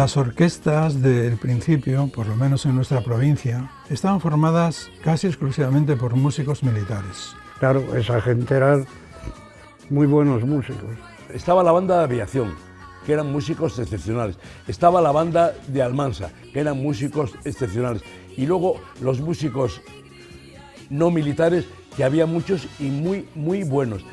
Las orquestas del principio, por lo menos en nuestra provincia, estaban formadas casi exclusivamente por músicos militares. Claro, esa gente eran muy buenos músicos. Estaba la banda de aviación, que eran músicos excepcionales. Estaba la banda de Almansa, que eran músicos excepcionales. Y luego los músicos no militares, que había muchos y muy buenos.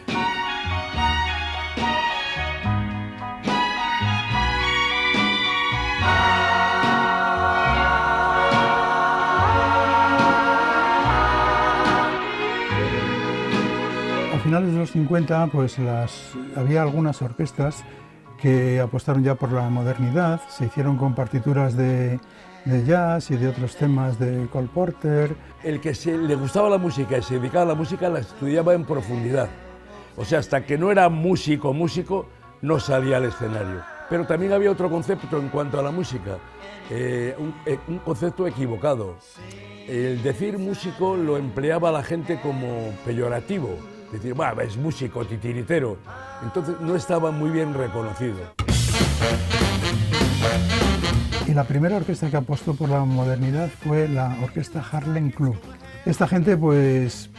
A finales de los 50, pues había algunas orquestas que apostaron ya por la modernidad, se hicieron con partituras de jazz y de otros temas de Cole Porter. El que le gustaba la música y se dedicaba a la música la estudiaba en profundidad. O sea, hasta que no era músico, no salía al escenario. Pero también había otro concepto en cuanto a la música, un concepto equivocado. El decir músico lo empleaba la gente como peyorativo. Decir, bah, es músico, titiritero. Entonces no estaba muy bien reconocido. Y la primera orquesta que apostó por la modernidad fue la orquesta Harlem Club. Esta gente pues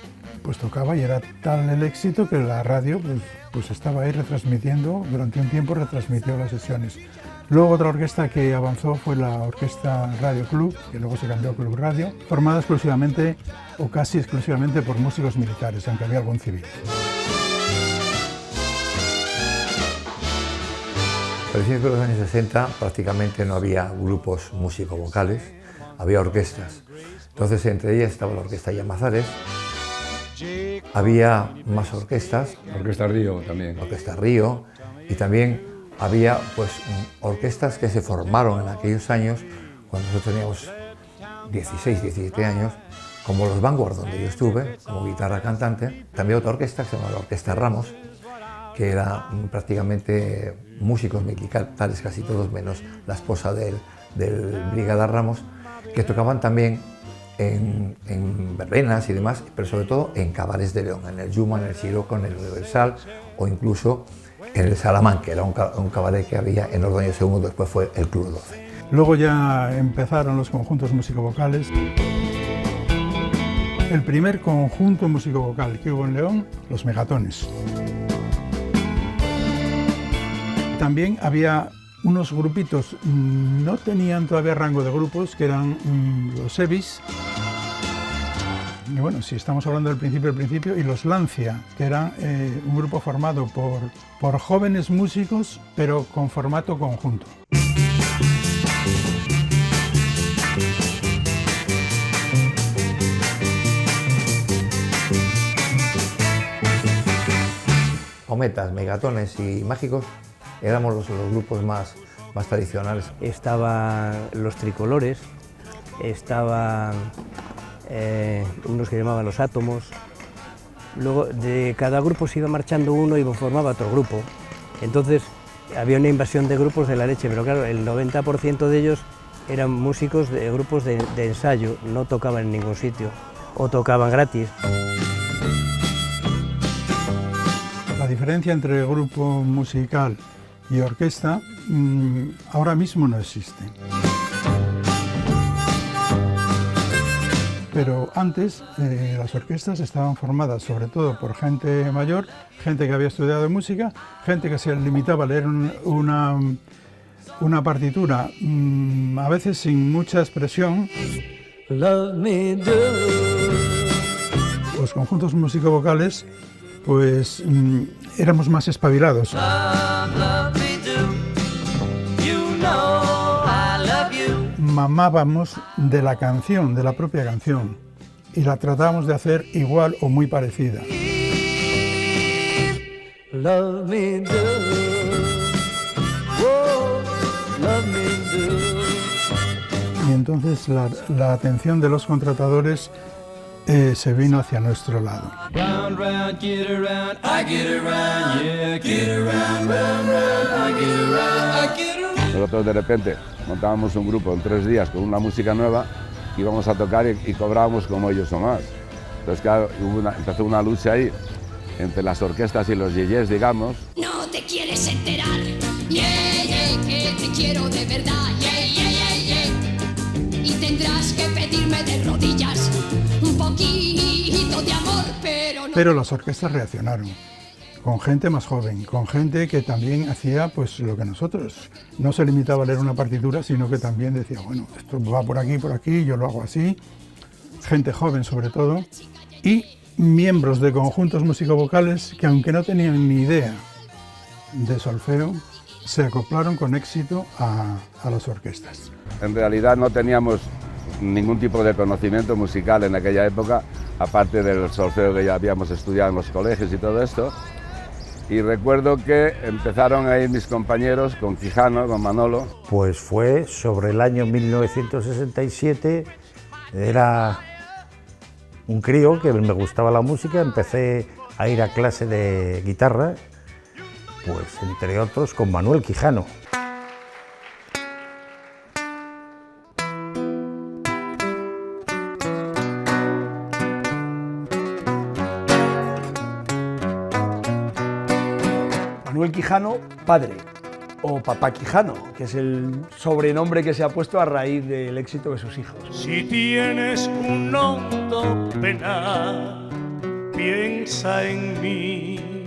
tocaba y era tal el éxito que la radio pues estaba ahí retransmitiendo, durante un tiempo retransmitió las sesiones. Luego otra orquesta que avanzó fue la Orquesta Radio Club, que luego se cambió a Club Radio, formada exclusivamente o casi exclusivamente por músicos militares, aunque había algún civil. A principios de los años 60 prácticamente no había grupos músico-vocales, había orquestas. Entonces entre ellas estaba la Orquesta Llamazares, había más orquestas. Orquesta Río también. Orquesta Río, y también había pues orquestas que se formaron en aquellos años, cuando nosotros teníamos 16, 17 años, como los Vanguard, donde yo estuve, como guitarra cantante. También otra orquesta que se llama la Orquesta Ramos, que era prácticamente músicos militares, casi todos, menos la esposa del Brigada Ramos, que tocaban también en verbenas y demás, pero sobre todo en cabarets de León, en el Yuma, en el Siroco, en el Universal o incluso en el Salamán, que era un cabaret que había en Ordóñez II, después fue el Club 12. Luego ya empezaron los conjuntos músico-vocales. El primer conjunto músico-vocal que hubo en León, los Megatones. También había unos grupitos, no tenían todavía rango de grupos, que eran los Evis. Y bueno, si estamos hablando del principio, y los Lancia, que eran un grupo formado por jóvenes músicos, pero con formato conjunto. Cometas, Megatones y Mágicos éramos los grupos más tradicionales. Estaban los Tricolores, estaban unos que llamaban los Átomos. Luego de cada grupo se iba marchando uno y formaba otro grupo. Entonces había una invasión de grupos de la leche, pero claro, el 90% de ellos eran músicos de grupos de ensayo, no tocaban en ningún sitio o tocaban gratis. La diferencia entre grupo musical y orquesta ahora mismo no existe. Pero antes las orquestas estaban formadas sobre todo por gente mayor, gente que había estudiado música, gente que se limitaba a leer una partitura, a veces sin mucha expresión. Los conjuntos músico-vocales pues éramos más espabilados. Mamábamos de la canción, de la propia canción, y la tratábamos de hacer igual o muy parecida. Y entonces la atención de los contratadores se vino hacia nuestro lado. Nosotros de repente montábamos un grupo en 3 días con una música nueva, íbamos a tocar y cobrábamos como ellos o más. Entonces claro, empezó una lucha ahí entre las orquestas y los yeyes, digamos. No te quieres enterar. que te quiero de verdad, y tendrás que pedirme de rodillas un poquito de amor, pero no... Pero las orquestas reaccionaron, con gente más joven, con gente que también hacía pues lo que nosotros. No se limitaba a leer una partitura, sino que también decía, bueno, esto va por aquí, yo lo hago así. Gente joven sobre todo, y miembros de conjuntos musicovocales que, aunque no tenían ni idea de solfeo, se acoplaron con éxito a las orquestas. En realidad no teníamos ningún tipo de conocimiento musical en aquella época, aparte del solfeo que ya habíamos estudiado en los colegios y todo esto. Y recuerdo que empezaron a ir mis compañeros con Quijano, con Manolo. Pues fue sobre el año 1967, era un crío que me gustaba la música, empecé a ir a clase de guitarra, pues entre otros con Manuel Quijano. Manuel Quijano, padre, o Papá Quijano, que es el sobrenombre que se ha puesto a raíz del éxito de sus hijos. Si tienes un hondo penar, piensa en mí.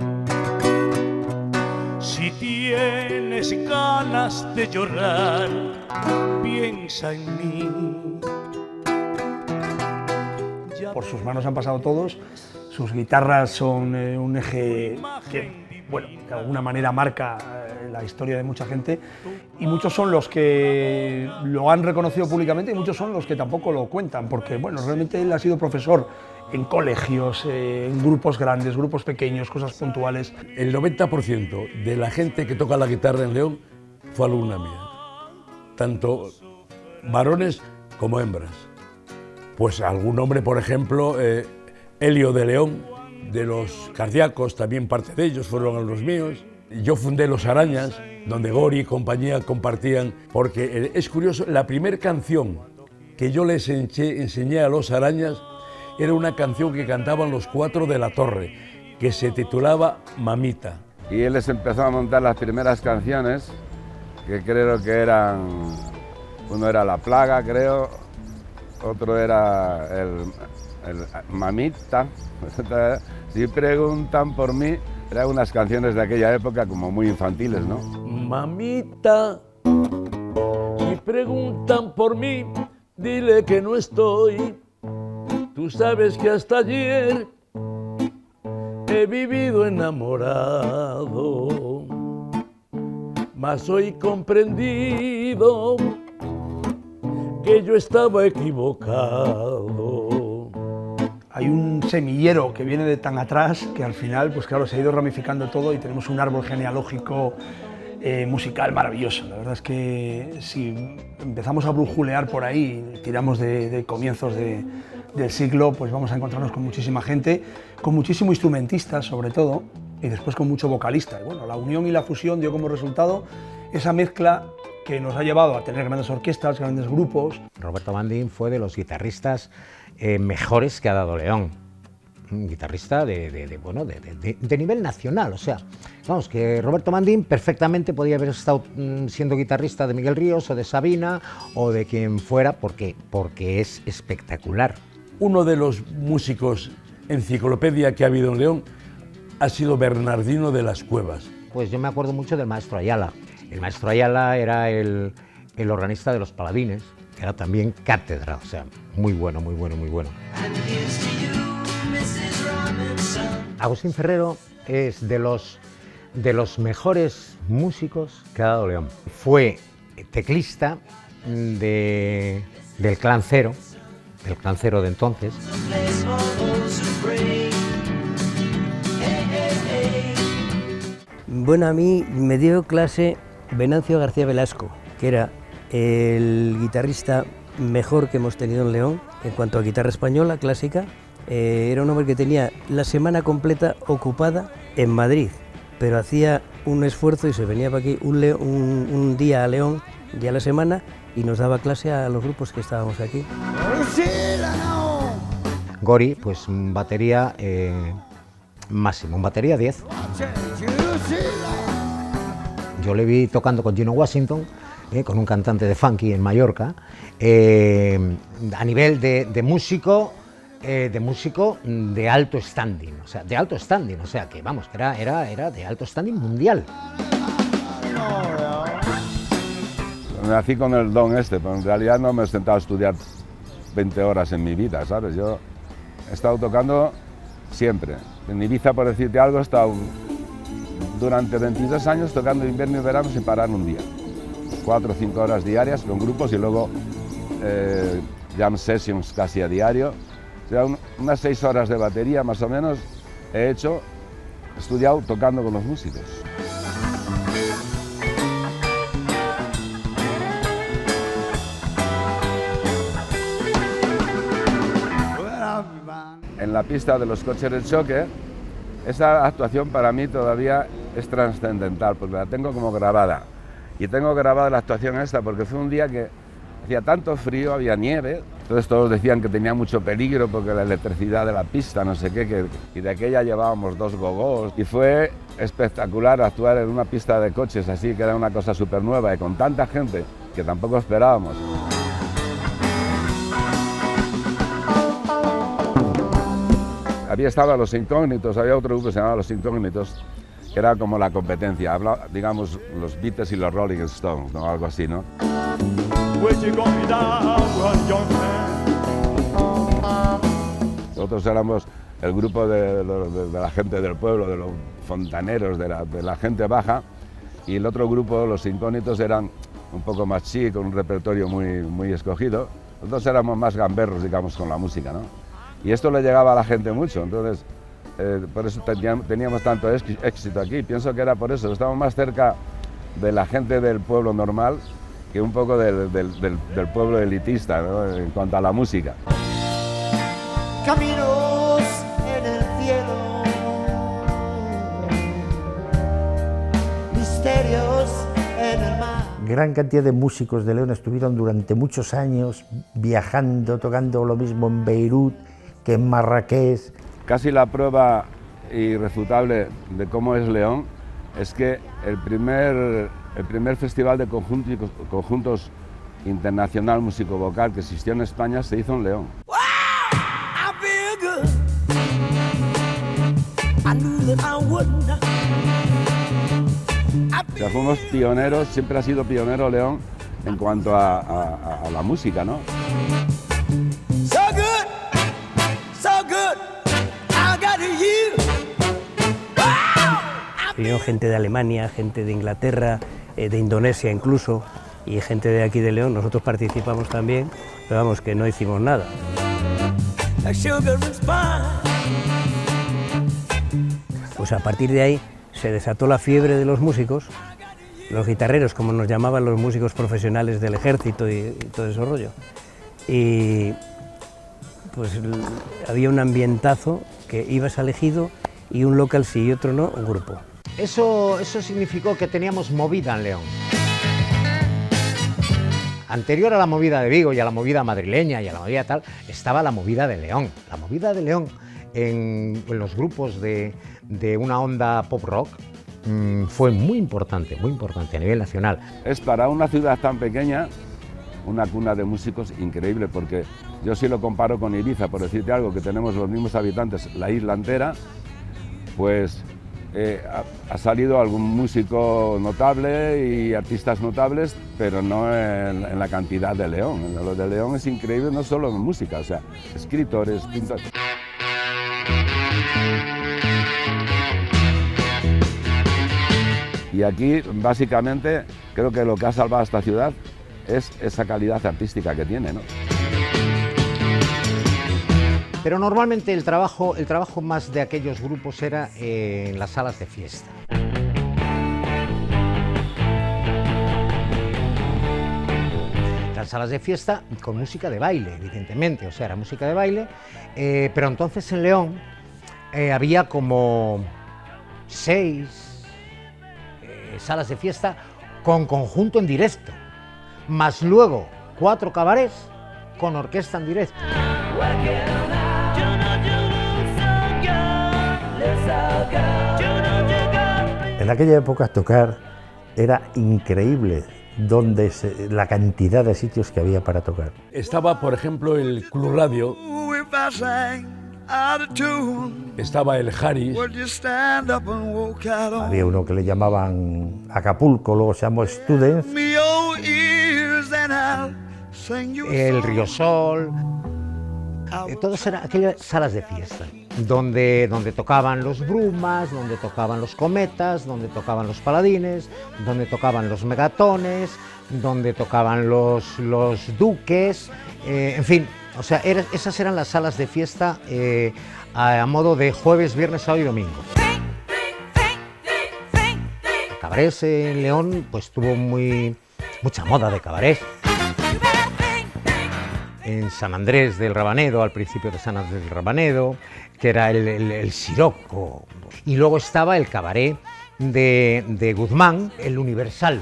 Si tienes ganas de llorar, piensa en mí. Por sus manos han pasado todos, sus guitarras son un eje que, bueno, de alguna manera marca la historia de mucha gente, y muchos son los que lo han reconocido públicamente y muchos son los que tampoco lo cuentan, porque bueno, realmente él ha sido profesor en colegios, en grupos grandes, grupos pequeños, cosas puntuales. El 90% de la gente que toca la guitarra en León fue alumna mía, tanto varones como hembras. Pues algún hombre, por ejemplo, Helio de León, de los Cardíacos, también parte de ellos fueron los míos. Yo fundé Los Arañas, donde Gori y compañía compartían, porque es curioso, la primera canción que yo les enseñé a Los Arañas era una canción que cantaban los Cuatro de la Torre, que se titulaba Mamita. Y él les empezó a montar las primeras canciones, que creo que eran, uno era La Plaga, creo, otro era el Mamita, si preguntan por mí, eran unas canciones de aquella época como muy infantiles, ¿no? Mamita, si preguntan por mí, dile que no estoy. Tú sabes que hasta ayer he vivido enamorado, mas hoy comprendido que yo estaba equivocado. Hay un semillero que viene de tan atrás que al final, pues claro, se ha ido ramificando todo y tenemos un árbol genealógico musical maravilloso. La verdad es que si empezamos a brujulear por ahí, tiramos de comienzos del siglo, pues vamos a encontrarnos con muchísima gente, con muchísimo instrumentista sobre todo, y después con mucho vocalista. Y bueno, la unión y la fusión dio como resultado esa mezcla que nos ha llevado a tener grandes orquestas, grandes grupos. Roberto Mandín fue de los guitarristas mejores que ha dado León. Un guitarrista de nivel nacional, o sea, vamos, que Roberto Mandín perfectamente podía haber estado siendo guitarrista de Miguel Ríos o de Sabina o de quien fuera, porque es espectacular. Uno de los músicos enciclopedia que ha habido en León ha sido Bernardino de las Cuevas. Pues yo me acuerdo mucho del maestro Ayala. El maestro Ayala era el organista de los Paladines, que era también cátedra, o sea, muy bueno, muy bueno, muy bueno. Agustín Ferrero es de los mejores músicos que ha dado León. Fue teclista del Clan Cero de entonces. Bueno, a mí me dio clase Venancio García Velasco, que era el guitarrista mejor que hemos tenido en León en cuanto a guitarra española clásica. Era un hombre que tenía la semana completa ocupada en Madrid, pero hacía un esfuerzo y se venía para aquí un día a León, un día a la semana, y nos daba clase a los grupos que estábamos aquí. Gori, pues batería máximo, batería 10. Yo le vi tocando con Gino Washington, con un cantante de funky en Mallorca, a nivel de músico de alto standing, o sea, que vamos, que era de alto standing mundial. Nací con el don pero en realidad no me he sentado a estudiar 20 horas en mi vida, ¿sabes? Yo he estado tocando siempre. En Ibiza, por decirte algo, he estado durante 22 años tocando invierno y verano sin parar un día. 4 o 5 horas diarias con grupos y luego jam sessions casi a diario. O sea, unas 6 horas de batería más o menos he estudiado tocando con los músicos. En la pista de los coches de choque, esa actuación para mí todavía es trascendental, porque la tengo como grabada. Y tengo grabada la actuación esta porque fue un día que hacía tanto frío, había nieve, entonces todos decían que tenía mucho peligro porque la electricidad de la pista, no sé qué, y de aquella llevábamos 2 gogos. Y fue espectacular actuar en una pista de coches así, que era una cosa súper nueva y con tanta gente que tampoco esperábamos. Había estado Los Incógnitos, había otro grupo que se llamaba Los Incógnitos, que era como la competencia, digamos los Beatles y los Rolling Stones, ¿no? Algo así, ¿no? Nosotros éramos el grupo de la gente del pueblo, de los fontaneros, de la gente baja, y el otro grupo, Los Incógnitos, eran un poco más chic, con un repertorio muy escogido. Nosotros éramos más gamberros, digamos, con la música, ¿no? Y esto le llegaba a la gente mucho, entonces por eso teníamos tanto éxito aquí. Pienso que era por eso, estábamos más cerca de la gente del pueblo normal que un poco del pueblo elitista, ¿no? En cuanto a la música. Caminos en el cielo, misterios en el mar. Gran cantidad de músicos de León estuvieron durante muchos años viajando, tocando lo mismo en Beirut que en Marrakech. Casi la prueba irrefutable de cómo es León es que el primer festival de conjuntos internacional músico-vocal que existió en España se hizo en León. O sea, fuimos pioneros, siempre ha sido pionero León en cuanto a la música, ¿no? Vinieron gente de Alemania, gente de Inglaterra, de Indonesia incluso, y gente de aquí de León. Nosotros participamos también, pero vamos, que no hicimos nada. Pues a partir de ahí se desató la fiebre de los músicos, los guitarreros, como nos llamaban los músicos profesionales del ejército y todo ese rollo. Y pues había un ambientazo que ibas elegido y un local sí y otro no, un grupo. Eso significó que teníamos movida en León. Anterior a la movida de Vigo y a la movida madrileña y a la movida tal, estaba la movida de León. La movida de León en los grupos de una onda pop rock fue muy importante a nivel nacional. Es para una ciudad tan pequeña una cuna de músicos increíble, porque yo sí lo comparo con Ibiza, por decirte algo, que tenemos los mismos habitantes, la isla entera, pues ha salido algún músico notable y artistas notables, pero no en la cantidad de León. Lo de León es increíble, no solo en música, o sea, escritores, pintores. Y aquí, básicamente, creo que lo que ha salvado a esta ciudad es esa calidad artística que tiene, ¿no? Pero normalmente el trabajo más de aquellos grupos era en las salas de fiesta. Las salas de fiesta con música de baile, evidentemente, o sea, era música de baile, pero entonces en León había como 6 salas de fiesta con conjunto en directo, más luego 4 cabarets con orquesta en directo. En aquella época tocar era increíble la cantidad de sitios que había para tocar. Estaba, por ejemplo, el Club Radio, estaba el Harris, había uno que le llamaban Acapulco, luego se llamó Students, el Riosol, todas eran aquellas salas de fiesta, donde tocaban los Brumas, donde tocaban los Cometas, donde tocaban los Paladines, donde tocaban los Megatones, donde tocaban los Duques, en fin, o sea, esas eran las salas de fiesta a modo de jueves, viernes, sábado y domingo. El cabaret en León pues tuvo mucha moda de cabaret. En San Andrés del Rabanedo, al principio de San Andrés del Rabanedo, que era el Siroco. Y luego estaba el cabaret de Guzmán, el Universal.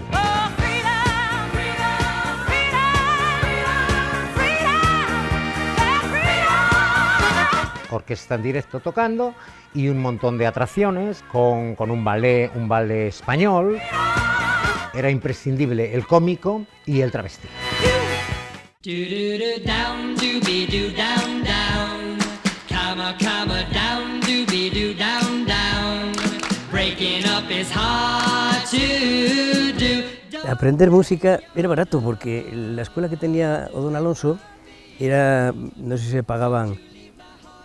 Orquesta en directo tocando y un montón de atracciones con un ballet español. Era imprescindible el cómico y el travesti. Down, doobie-doo, down, down. Comma, down, doobie-doo, down, down. Breaking up is hard to do. Aprender música era barato porque la escuela que tenía Odón Alonso era, no sé si se pagaban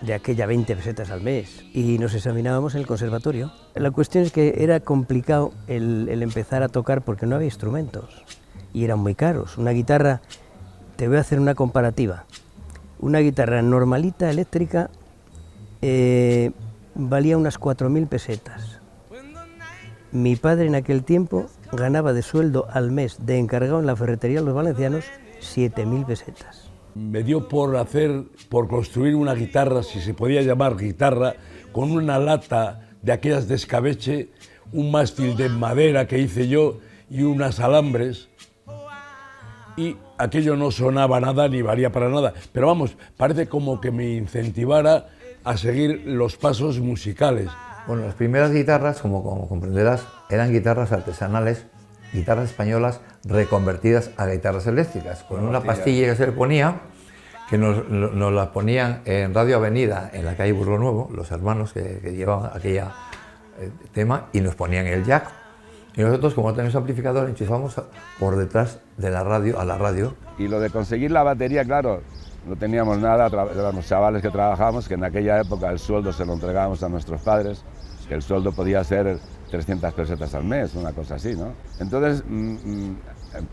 de aquella 20 pesetas al mes y nos examinábamos en el conservatorio. La cuestión es que era complicado el empezar a tocar porque no había instrumentos y eran muy caros. Una guitarra, te voy a hacer una comparativa, una guitarra normalita eléctrica valía unas 4.000 pesetas. Mi padre en aquel tiempo ganaba de sueldo al mes de encargado en la ferretería de los valencianos 7.000 pesetas. Me dio por construir una guitarra, si se podía llamar guitarra, con una lata de aquellas de escabeche, un mástil de madera que hice yo y unas alambres. Y aquello no sonaba nada ni valía para nada. Pero vamos, parece como que me incentivara a seguir los pasos musicales. Bueno, las primeras guitarras, como comprenderás, eran guitarras artesanales, guitarras españolas reconvertidas a guitarras eléctricas, con una pastilla que se le ponía, que nos la ponían en Radio Avenida, en la calle Burgo Nuevo, los hermanos que llevaban aquella tema, y nos ponían el jack. Y nosotros, como teníamos amplificador, enchufamos por detrás de la radio a la radio. Y lo de conseguir la batería, claro, no teníamos nada, éramos chavales que trabajábamos, que en aquella época el sueldo se lo entregábamos a nuestros padres, que el sueldo podía ser 300 pesetas al mes, una cosa así, ¿no? Entonces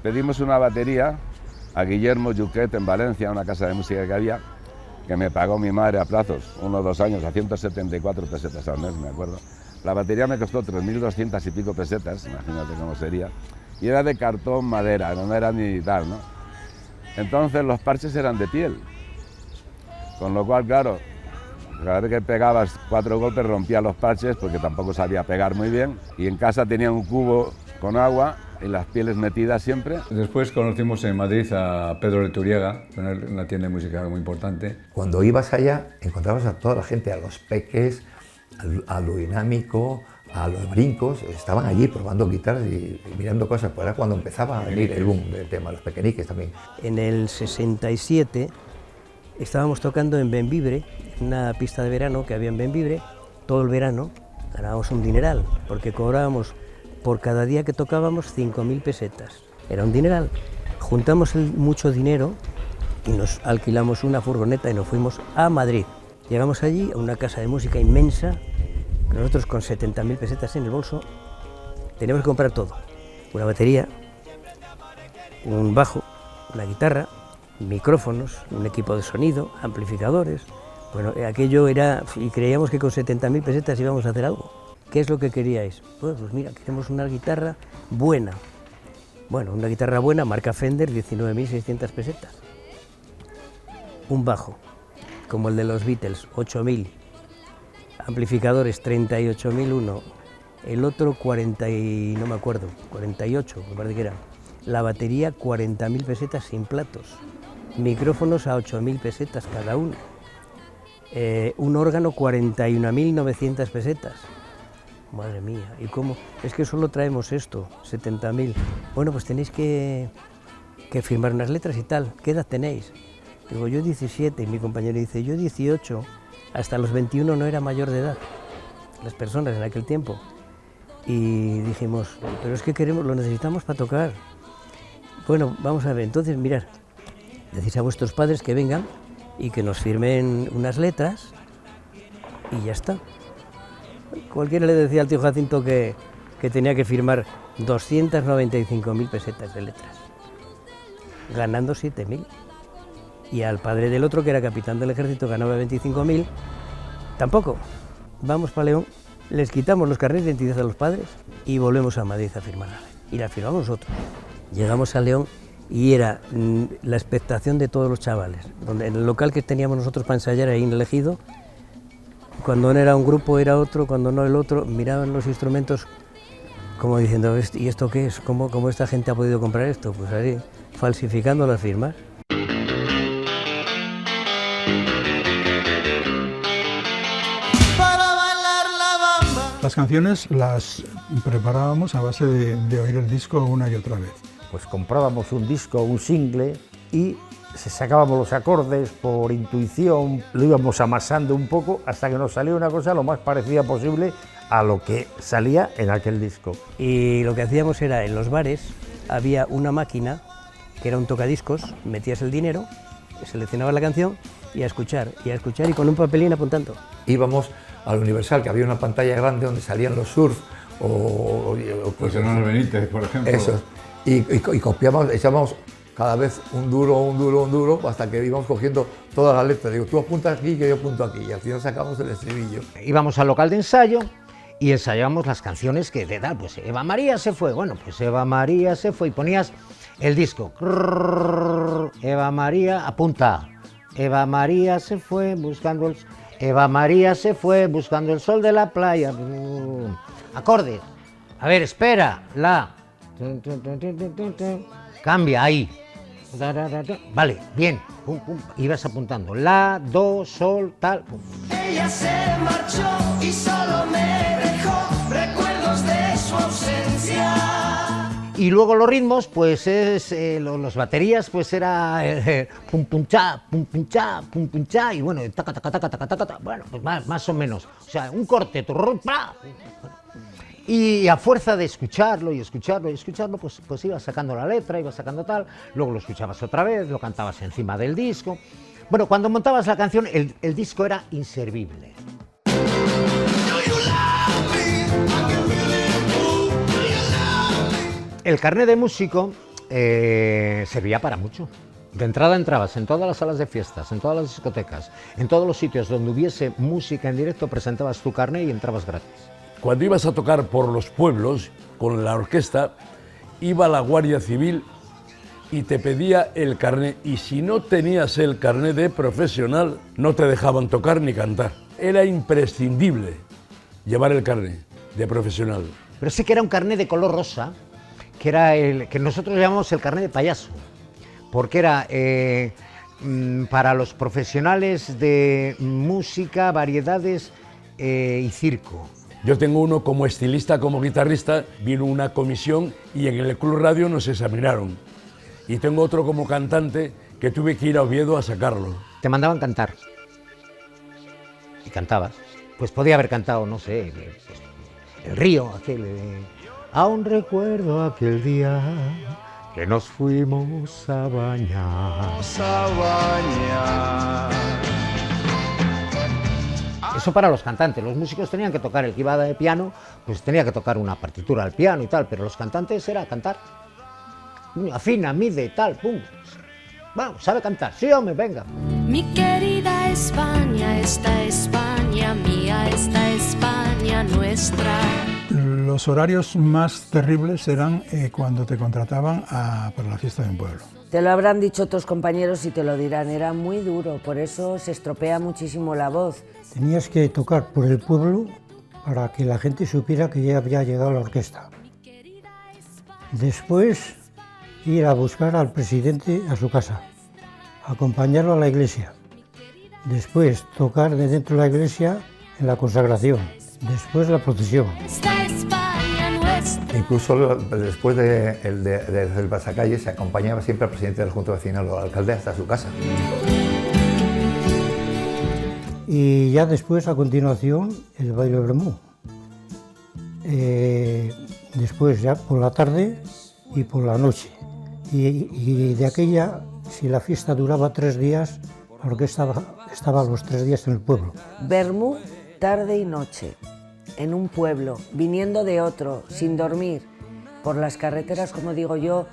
pedimos una batería a Guillermo Yuquet en Valencia, una casa de música que había, que me pagó mi madre a plazos, 1 o 2 años, a 174 pesetas al mes, me acuerdo. La batería me costó 3.200 y pico pesetas, imagínate cómo sería, y era de cartón, madera, no era ni tal, ¿no? Entonces los parches eran de piel, con lo cual, claro, cada vez que pegabas 4 golpes rompía los parches porque tampoco sabía pegar muy bien, y en casa tenía un cubo con agua y las pieles metidas siempre. Después conocimos en Madrid a Pedro Leturiega, una tienda de música muy importante. Cuando ibas allá encontrabas a toda la gente, a los peques, a lo dinámico, a los brincos, estaban allí probando guitarras y mirando cosas, pues era cuando empezaba a venir el boom del tema, los pequeñiques también. En el 67 estábamos tocando en Bembibre, en una pista de verano que había en Bembibre, todo el verano ganábamos un dineral, porque cobrábamos por cada día que tocábamos 5.000 pesetas, era un dineral. Juntamos mucho dinero y nos alquilamos una furgoneta y nos fuimos a Madrid. Llegamos allí a una casa de música inmensa, nosotros con 70.000 pesetas en el bolso, teníamos que comprar todo, una batería, un bajo, una guitarra, micrófonos, un equipo de sonido, amplificadores. Bueno, aquello era, y creíamos que con 70.000 pesetas íbamos a hacer algo. ¿Qué es lo que queríais? Pues mira, queremos una guitarra buena. Bueno, una guitarra buena, marca Fender, 19.600 pesetas. Un bajo, como el de los Beatles, 8.000. Amplificadores, 38.001. El otro 40 y no me acuerdo, 48, me parece que era. La batería, 40.000 pesetas sin platos. Micrófonos a 8.000 pesetas cada uno. Un órgano, 41.900 pesetas. Madre mía, ¿y cómo? Es que solo traemos esto, 70.000. Bueno, pues tenéis que firmar unas letras y tal. ¿Qué edad tenéis? Digo, yo 17, y mi compañero dice, yo 18. Hasta los 21 no era mayor de edad, las personas en aquel tiempo. Y dijimos, pero es que queremos, lo necesitamos para tocar. Bueno, vamos a ver, entonces, mirad, decís a vuestros padres que vengan y que nos firmen unas letras y ya está. Cualquiera le decía al tío Jacinto que tenía que firmar 295.000 pesetas de letras, ganando 7.000. Y al padre del otro, que era capitán del ejército, ganaba 25.000, tampoco. Vamos para León, les quitamos los carnets de identidad a los padres y volvemos a Madrid a firmarla. Y la firmamos nosotros. Llegamos a León y era la expectación de todos los chavales. Donde, en el local que teníamos nosotros para ensayar ahí en el Ejido, cuando no era un grupo era otro, cuando no el otro, miraban los instrumentos como diciendo, ¿y esto qué es? ¿Cómo esta gente ha podido comprar esto? Pues ahí, falsificando las firmas. Las canciones las preparábamos a base de oír el disco una y otra vez. Pues comprábamos un disco, un single, y sacábamos los acordes por intuición, lo íbamos amasando un poco hasta que nos salía una cosa lo más parecida posible a lo que salía en aquel disco. Y lo que hacíamos era, en los bares, había una máquina que era un tocadiscos, metías el dinero, seleccionabas la canción y a escuchar y con un papelín apuntando. Íbamos al Universal, que había una pantalla grande donde salían los surf o pues Hermanos Benítez, por ejemplo. Eso. Y copiábamos, echábamos cada vez un duro, hasta que íbamos cogiendo todas las letras. Digo, tú apuntas aquí, que yo apunto aquí, y al final sacamos el estribillo. Íbamos al local de ensayo y ensayábamos las canciones que te dan, pues Eva María se fue, bueno, pues Eva María se fue, y ponías el disco, Eva María, apunta, Eva María se fue buscando el... Eva María se fue buscando el sol de la playa. Acordes. A ver, espera. La. Cambia ahí. Vale, bien. Pum, pum. Ibas apuntando. La, do, sol, tal. Pum. Ella se marchó y solo me dejó recuerdos de su ausencia. Y luego los ritmos, pues los baterías, pues era pum pum cha, y bueno, taca, taca, taca, taca, taca, bueno, pues más o menos. O sea, un corte, y a fuerza de escucharlo, pues ibas sacando la letra, ibas sacando tal, luego lo escuchabas otra vez, lo cantabas encima del disco. Bueno, cuando montabas la canción, el disco era inservible. El carnet de músico servía para mucho. De entrada entrabas en todas las salas de fiestas, en todas las discotecas, en todos los sitios donde hubiese música en directo, presentabas tu carnet y entrabas gratis. Cuando ibas a tocar por los pueblos con la orquesta, iba la Guardia Civil y te pedía el carnet. Y si no tenías el carnet de profesional, no te dejaban tocar ni cantar. Era imprescindible llevar el carnet de profesional. Pero sí que era un carnet de color rosa, que era el que nosotros llamamos el carnet de payaso, porque era para los profesionales de música, variedades y circo. Yo tengo uno como estilista, como guitarrista, vino una comisión y en el Club Radio nos examinaron. Y tengo otro como cantante que tuve que ir a Oviedo a sacarlo. Te mandaban cantar y cantabas. Pues podía haber cantado, no sé, El río, aquel... Aún recuerdo aquel día que nos fuimos a bañar. Eso para los cantantes. Los músicos tenían que tocar, el que iba de piano, pues tenía que tocar una partitura al piano y tal, pero los cantantes era cantar. Afina, mide, tal, pum. Bueno, sabe cantar. Sí, hombre, venga. Mi querida España, esta España mía, esta España nuestra. Los horarios más terribles eran cuando te contrataban para la fiesta de un pueblo. Te lo habrán dicho otros compañeros y te lo dirán, era muy duro, por eso se estropea muchísimo la voz. Tenías que tocar por el pueblo para que la gente supiera que ya había llegado la orquesta. Después ir a buscar al presidente a su casa, acompañarlo a la iglesia. Después tocar de dentro de la iglesia en la consagración. Después la procesión. Incluso después del pasacalles se acompañaba siempre al presidente de la Junta Vecinal o al alcalde hasta su casa. Y ya después, a continuación, el baile Bermú. Después ya por la tarde y por la noche. Y de aquella, si la fiesta duraba 3 días, la orquesta estaba los 3 días en el pueblo. Bermú, tarde y noche, en un pueblo, viniendo de otro, sin dormir, por las carreteras, como digo yo,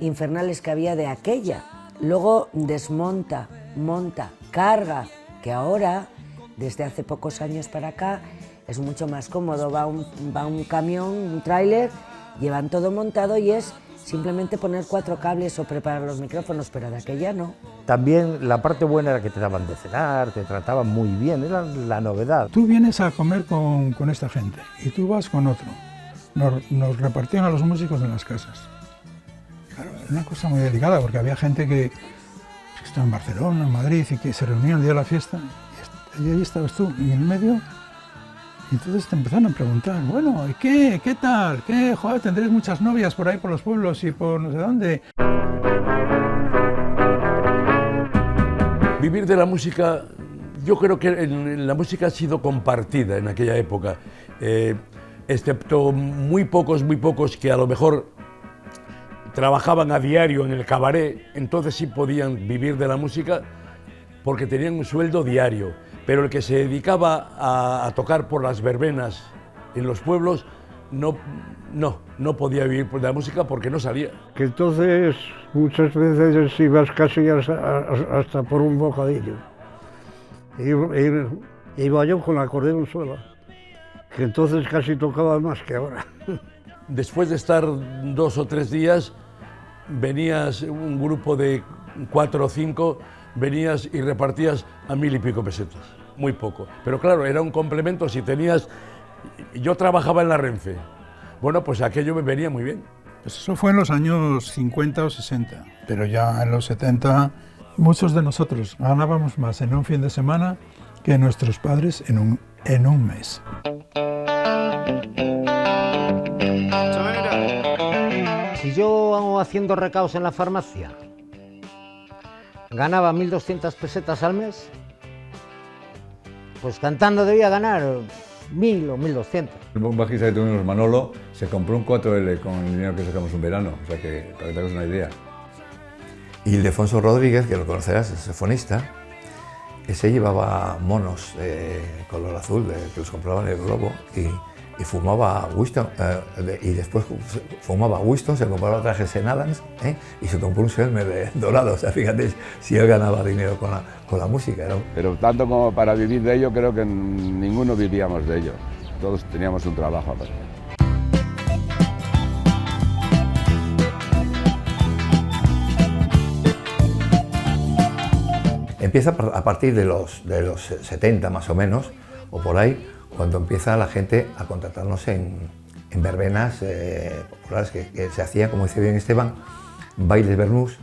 infernales que había de aquella. Luego desmonta, monta, carga, que ahora, desde hace pocos años para acá, es mucho más cómodo. Va un camión, un tráiler, llevan todo montado y es simplemente poner 4 cables o preparar los micrófonos, pero de aquella no. También la parte buena era que te daban de cenar, te trataban muy bien, era la novedad. Tú vienes a comer con esta gente y tú vas con otro. Nos repartían a los músicos en las casas. Claro, era una cosa muy delicada porque había gente que estaba en Barcelona, en Madrid y que se reunía el día de la fiesta y ahí estabas tú en el medio. Y entonces te empezaron a preguntar, bueno, ¿y qué tal? ¿Qué, joder, tendréis muchas novias por ahí, por los pueblos y por no sé dónde? Vivir de la música, yo creo que la música ha sido compartida en aquella época, excepto muy pocos que a lo mejor trabajaban a diario en el cabaret, entonces sí podían vivir de la música porque tenían un sueldo diario. Pero el que se dedicaba a tocar por las verbenas en los pueblos no podía vivir de la música porque no salía. Que entonces muchas veces ibas casi hasta por un bocadillo. Iba yo con el acordeón sola, que entonces casi tocaba más que ahora. Después de estar 2 o 3 días, venías un grupo de 4 o 5, venías y repartías a 1000 y pico pesetas, muy poco. Pero claro, era un complemento si tenías... Yo trabajaba en la Renfe, bueno, pues aquello me venía muy bien. Pues eso fue en los años 50 o 60, pero ya en los 70 muchos de nosotros ganábamos más en un fin de semana que nuestros padres en un mes. Si yo haciendo recados en la farmacia ganaba 1.200 pesetas al mes, pues cantando debía ganar 1.000 o 1.200. El bajista que tuvimos, Manolo, se compró un 4L con el dinero que sacamos un verano, o sea que para que te hagas una idea. Y Ildefonso Rodríguez, que lo conocerás, es saxofonista, ese llevaba monos color azul, que los compraba en el Globo, y fumaba Winston, y después fumaba Winston, se compraba trajes en Adams, y se compró un Selmer dorado. O sea, fíjate si él ganaba dinero con la música, ¿no? Pero tanto como para vivir de ello, creo que ninguno vivíamos de ello. Todos teníamos un trabajo aparte. Empieza a partir de los 70 más o menos, o por ahí, cuando empieza la gente a contratarnos en verbenas populares que se hacían, como dice bien Esteban, bailes bernús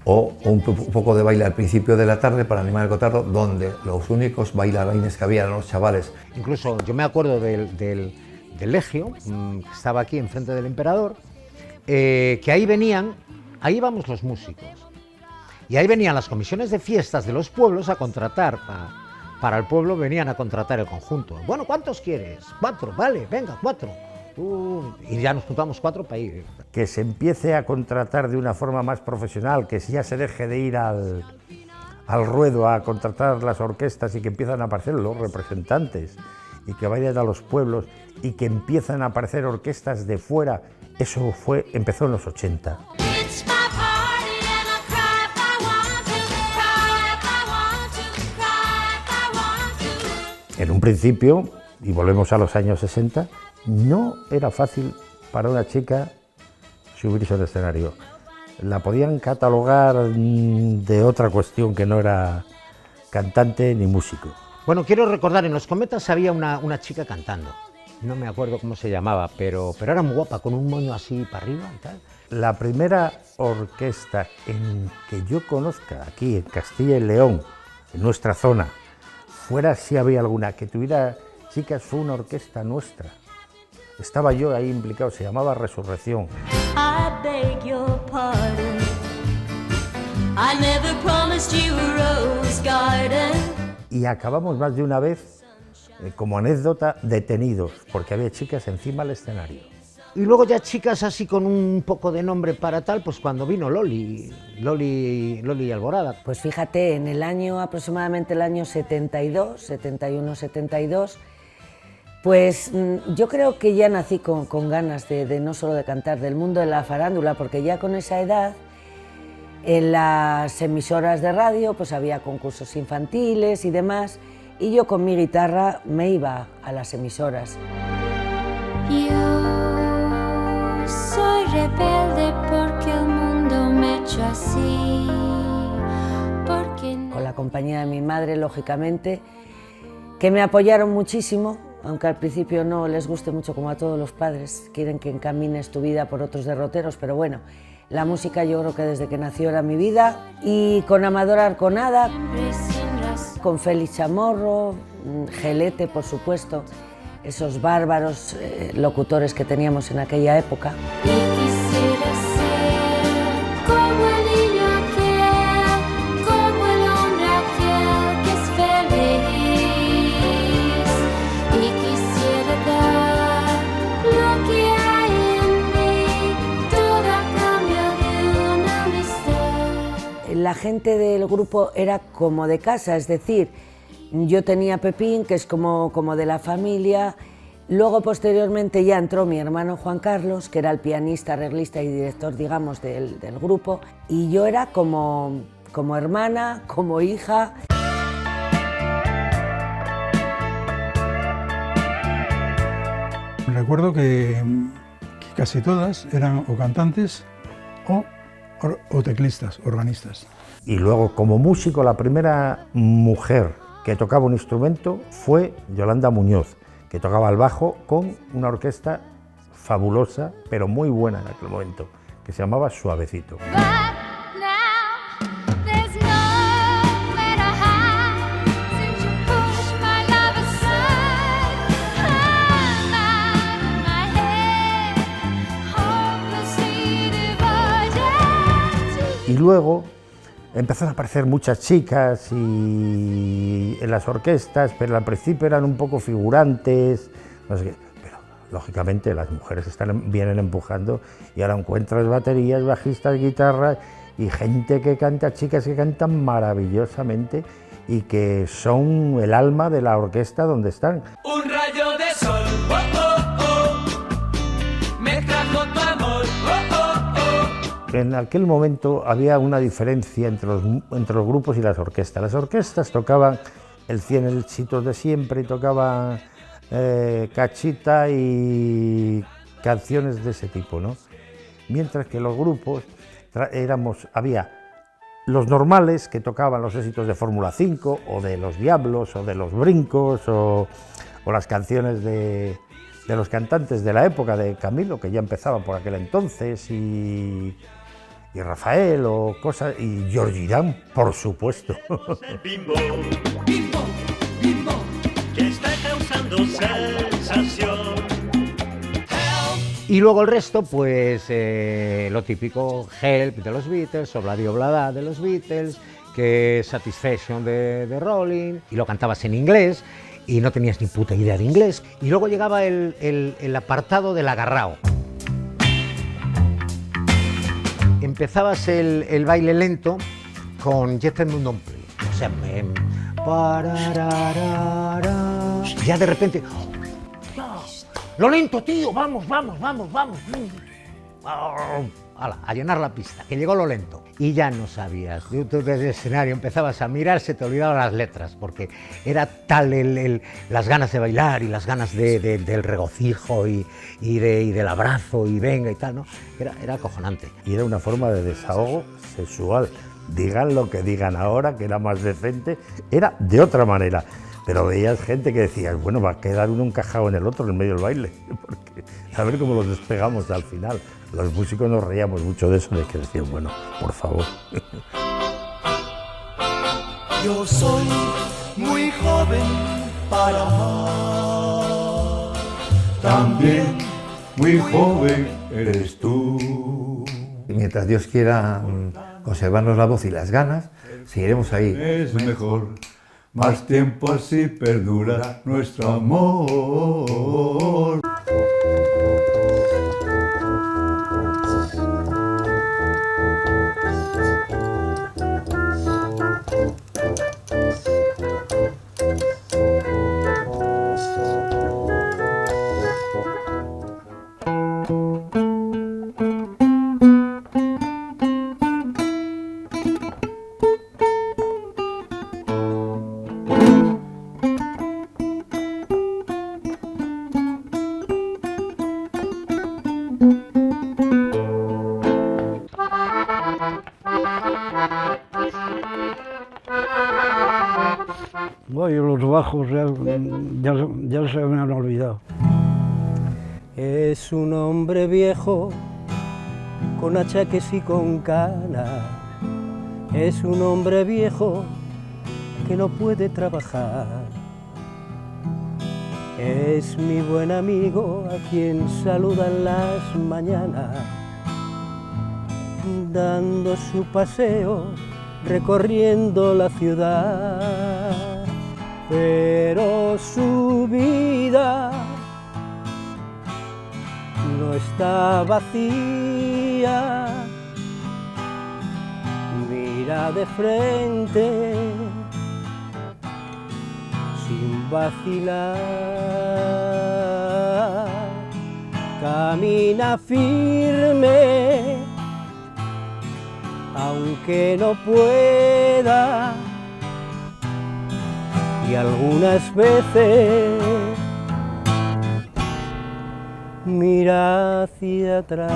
o un poco de baile al principio de la tarde para animar el cotarro, donde los únicos bailarines que había eran los chavales. Incluso yo me acuerdo del Legio, que estaba aquí enfrente del Emperador, que ahí íbamos los músicos, y ahí venían las comisiones de fiestas de los pueblos a contratar para el pueblo, venían a contratar el conjunto. Bueno, ¿cuántos quieres? 4, vale, venga, 4. Y ya nos juntamos 4 para ir. Que se empiece a contratar de una forma más profesional, que ya se deje de ir al ruedo a contratar las orquestas y que empiezan a aparecer los representantes y que vayan a los pueblos y que empiezan a aparecer orquestas de fuera, eso empezó en los 80. En un principio, y volvemos a los años 60, no era fácil para una chica subirse al escenario. La podían catalogar de otra cuestión que no era cantante ni músico. Bueno, quiero recordar, en Los Cometas había una chica cantando. No me acuerdo cómo se llamaba, pero era muy guapa, con un moño así para arriba y tal. La primera orquesta en que yo conozca aquí en Castilla y León, en nuestra zona, fuera si había alguna que tuviera chicas fue una orquesta nuestra. Estaba yo ahí implicado, se llamaba Resurrección. I beg your pardon. I never promised you a rose garden. Y acabamos más de una vez, como anécdota, detenidos, porque había chicas encima del escenario. Y luego ya chicas así con un poco de nombre para tal, pues cuando vino Loli Alborada. Pues fíjate, en el año, aproximadamente el año 72, 71, 72, pues yo creo que ya nací con ganas de no solo de cantar, del mundo de la farándula, porque ya con esa edad, en las emisoras de radio, pues había concursos infantiles y demás, y yo con mi guitarra me iba a las emisoras. Yo soy rebelde porque el mundo me ha hecho así. Con la compañía de mi madre, lógicamente, que me apoyaron muchísimo, aunque al principio no les guste mucho, como a todos los padres, quieren que encamines tu vida por otros derroteros, pero bueno, la música yo creo que desde que nació era mi vida. Y con Amador Arconada, con Félix Chamorro, Gelete, por supuesto, esos bárbaros locutores que teníamos en aquella época. La gente del grupo era como de casa, es decir, yo tenía a Pepín, que es como de la familia, luego posteriormente ya entró mi hermano Juan Carlos, que era el pianista, arreglista y director, digamos, del grupo, y yo era como hermana, como hija. Recuerdo que casi todas eran o cantantes o teclistas, organistas. Y luego, como músico, la primera mujer que tocaba un instrumento fue Yolanda Muñoz, que tocaba el bajo con una orquesta fabulosa, pero muy buena en aquel momento, que se llamaba Suavecito. Y luego empezaron a aparecer muchas chicas en las orquestas, pero al principio eran un poco figurantes, no sé qué. Pero lógicamente las mujeres vienen empujando y ahora encuentras baterías, bajistas, guitarras y gente que canta, chicas que cantan maravillosamente y que son el alma de la orquesta donde están. Un rayo de sol, oh, oh, oh, me trajo tu amor, oh, oh, oh. En aquel momento había una diferencia entre los grupos y las orquestas. Las orquestas tocaban el 100 éxitos de siempre y tocaban cachita y canciones de ese tipo, ¿no? Mientras que los grupos había los normales que tocaban los éxitos de Fórmula 5 o de Los Diablos o de Los Brincos o las canciones de los cantantes de la época de Camilo, que ya empezaban por aquel entonces, y Rafael o cosas, y George Irán, por supuesto. Bimbo, bimbo, bimbo, que está causando sensación. Y luego el resto, pues lo típico, Help de los Beatles, Obladi Oblada de los Beatles, que Satisfaction de Rolling, y lo cantabas en inglés y no tenías ni puta idea de inglés. Y luego llegaba el apartado del agarrao. Empezabas el baile lento con Jet and Don't Play. O sea, ya de repente, lo lento, tío, vamos. Hala, a llenar la pista, que llegó lo lento. Y ya no sabías, tú desde el escenario empezabas a mirar, se te olvidaban las letras, porque era tal las ganas de bailar y las ganas del regocijo y del abrazo y venga y tal, ¿no? Era acojonante. Y era una forma de desahogo sexual. Digan lo que digan ahora, que era más decente, era de otra manera. Pero veías gente que decías, bueno, va a quedar uno encajado en el otro en medio del baile, porque a ver cómo los despegamos al final. Los músicos nos reíamos mucho de eso, de que decían, bueno, por favor. Yo soy muy joven para amar. También muy joven eres tú. Y mientras Dios quiera conservarnos la voz y las ganas, seguiremos ahí. Es mejor, más tiempo así perdura nuestro amor. Bueno, los bajos ya se me han olvidado. Es un hombre viejo, con achaques y con canas. Es un hombre viejo que no puede trabajar. Es mi buen amigo a quien saluda en las mañanas, dando su paseo, recorriendo la ciudad. Pero su vida no está vacía, mira de frente sin vacilar, camina firme aunque no pueda, y algunas veces mira hacia atrás.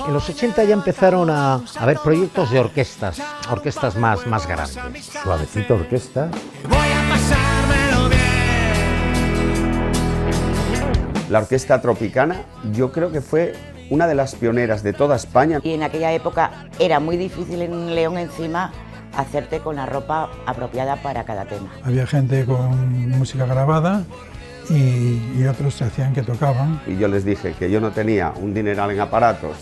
En los 80 ya empezaron a haber proyectos de orquestas más grandes. Suavecito Orquesta. La Orquesta Tropicana yo creo que fue una de las pioneras de toda España. Y en aquella época era muy difícil en León encima hacerte con la ropa apropiada para cada tema. Había gente con música grabada y otros se hacían que tocaban. Y yo les dije que yo no tenía un dineral en aparatos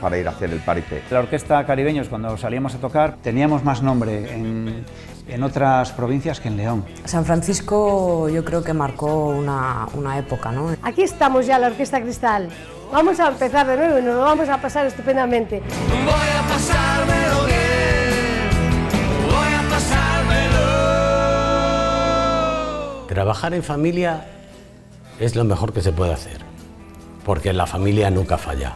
para ir a hacer el paripé. La Orquesta Caribeños, cuando salíamos a tocar, teníamos más nombre en otras provincias que en León. San Francisco yo creo que marcó una época, ¿no? Aquí estamos ya, la Orquesta Cristal. Vamos a empezar de nuevo y nos lo vamos a pasar estupendamente. Voy a pasármelo bien, voy a pasármelo. Trabajar en familia es lo mejor que se puede hacer, porque la familia nunca falla.